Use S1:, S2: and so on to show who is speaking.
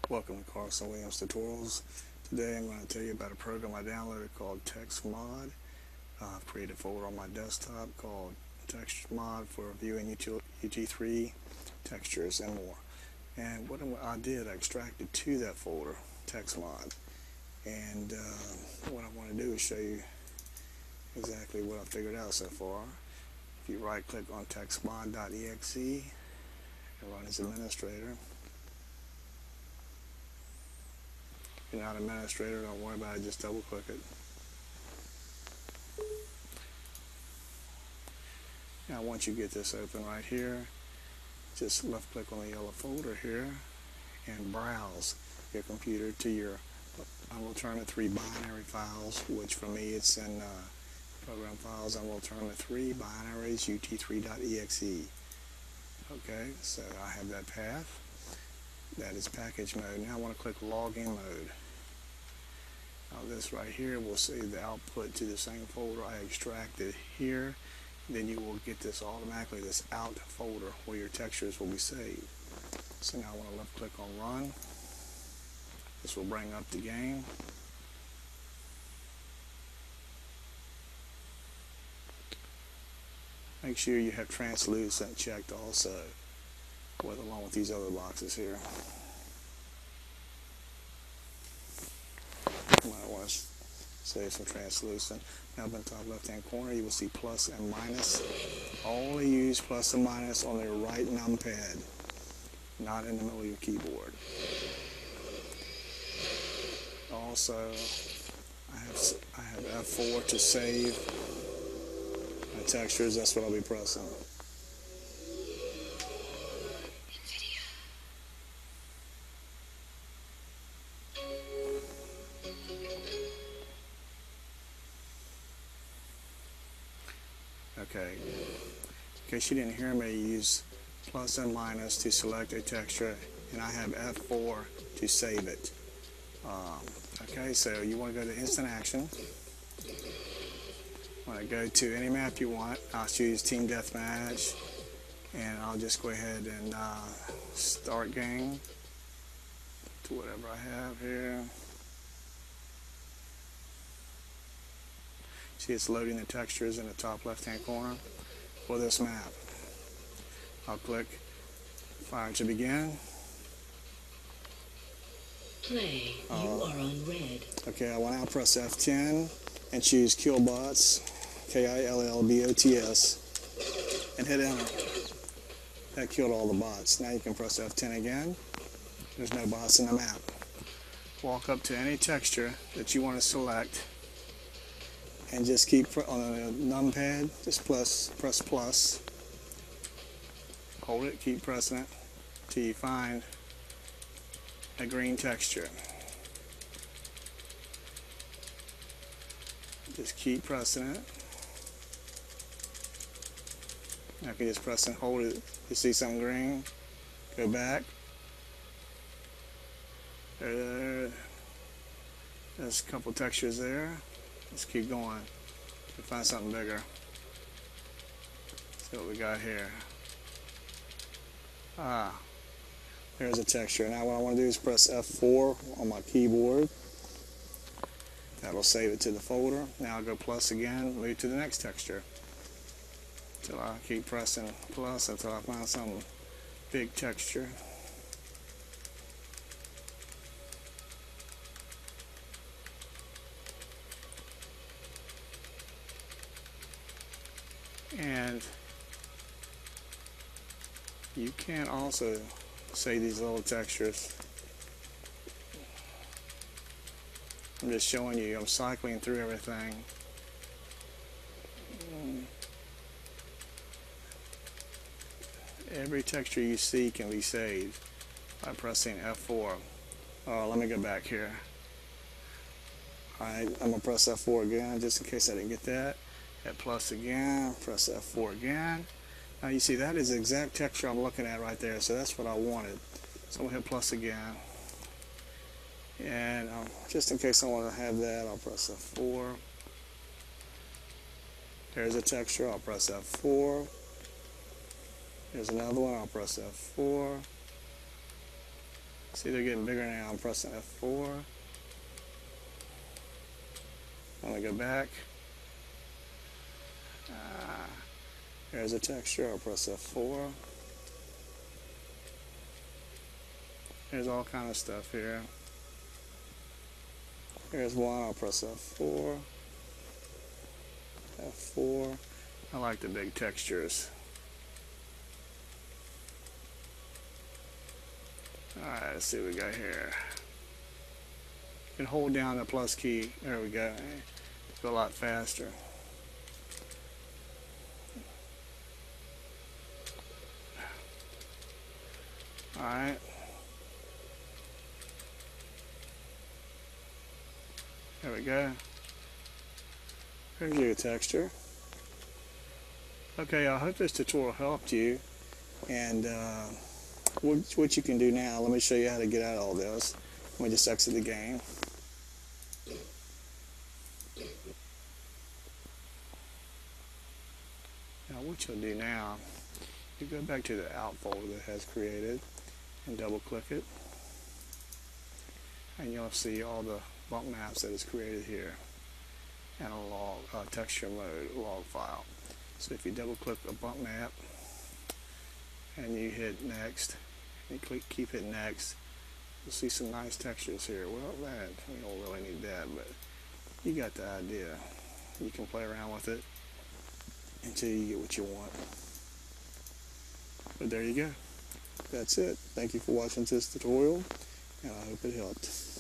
S1: Welcome to Carson Williams Tutorials. Today I'm going to tell you about a program I downloaded called Textmod. I've created a folder on my desktop called Textmod for viewing UT3 textures and more. And what I did, I extracted to that folder, Textmod. And what I want to do is show you exactly what I figured out so far. If you right click on textmod.exe and run as administrator. If you're not an administrator, don't worry about it, just double click it. Now once you get this open right here, just left click on the yellow folder here and browse your computer to your I will turn to 3 binary files, which for me it's in program files. I will turn to 3 binaries UT3.exe. Okay, so I have that path. That is package mode. Now I want to click login mode. Now this right here will save the output to the same folder I extracted here. Then you will get this automatically, this out folder where your textures will be saved. So now I want to left click on run. This will bring up the game. Make sure you have translucent checked also, along with these other boxes here. You might want to save some translucent. Now up in the top left hand corner you will see plus and minus. Only use plus and minus on the right numpad, not in the middle of your keyboard. Also, I have F4 to save my textures. That's what I'll be pressing. Okay, in case you didn't hear me, use plus and minus to select a texture, and I have F4 to save it. Okay, so you want to go to instant action. Want to go to any map you want. I'll choose Team Deathmatch, and I'll just go ahead and start game to whatever I have here. See, it's loading the textures in the top left hand corner for this map. I'll click fire to begin.
S2: Play. You are on red.
S1: Okay, I want to now press F10 and choose Kill Bots, KILLBOTS, and hit enter. That killed all the bots. Now you can press F10 again. There's no bots in the map. Walk up to any texture that you want to select and just keep on the numpad, just press plus, hold it, keep pressing it till you find a green texture. Just keep pressing it. Now you can just press and hold it. You see something green, go back. There's a couple textures there. Let's keep going. We'll find something bigger. See what we got here. There's a texture. Now what I want to do is press F4 on my keyboard. That'll save it to the folder. Now I'll go plus again, move to the next texture. Until I keep pressing plus until I find some big texture. And you can also save these little textures. I'm just showing you, I'm cycling through everything. Every texture you see can be saved by pressing F4. Let me go back here. Alright, I'm going to press F4 again just in case I didn't get that. Hit plus again, press F4 again. Now you see that is the exact texture I'm looking at right there, so that's what I wanted. So I'm going to hit plus again. And just in case I want to have that, I'll press F4. There's a texture, I'll press F4. There's another one, I'll press F4. See, they're getting bigger now. I'm pressing F4. I'm going to go back. There's a texture. I'll press F4. There's all kind of stuff here. Here's one. I'll press F4. F4. I like the big textures. Alright, let's see what we got here. You can hold down the plus key. There we go. Go a lot faster. Alright. There we go. There's your texture. Okay, I hope this tutorial helped you. And what you can do now, let me show you how to get out of all this. Let me just exit the game. Now what you'll do now, you go back to the out folder that has created and double click it. And you'll see all the bump maps that is created here and a log, texture mode log file. So if you double click a bump map and you hit next, and keep hitting next, you'll see some nice textures here. Well, that, we don't really need that, but you got the idea. You can play around with it until you get what you want. But there you go. That's it. Thank you for watching this tutorial, and I hope it helped.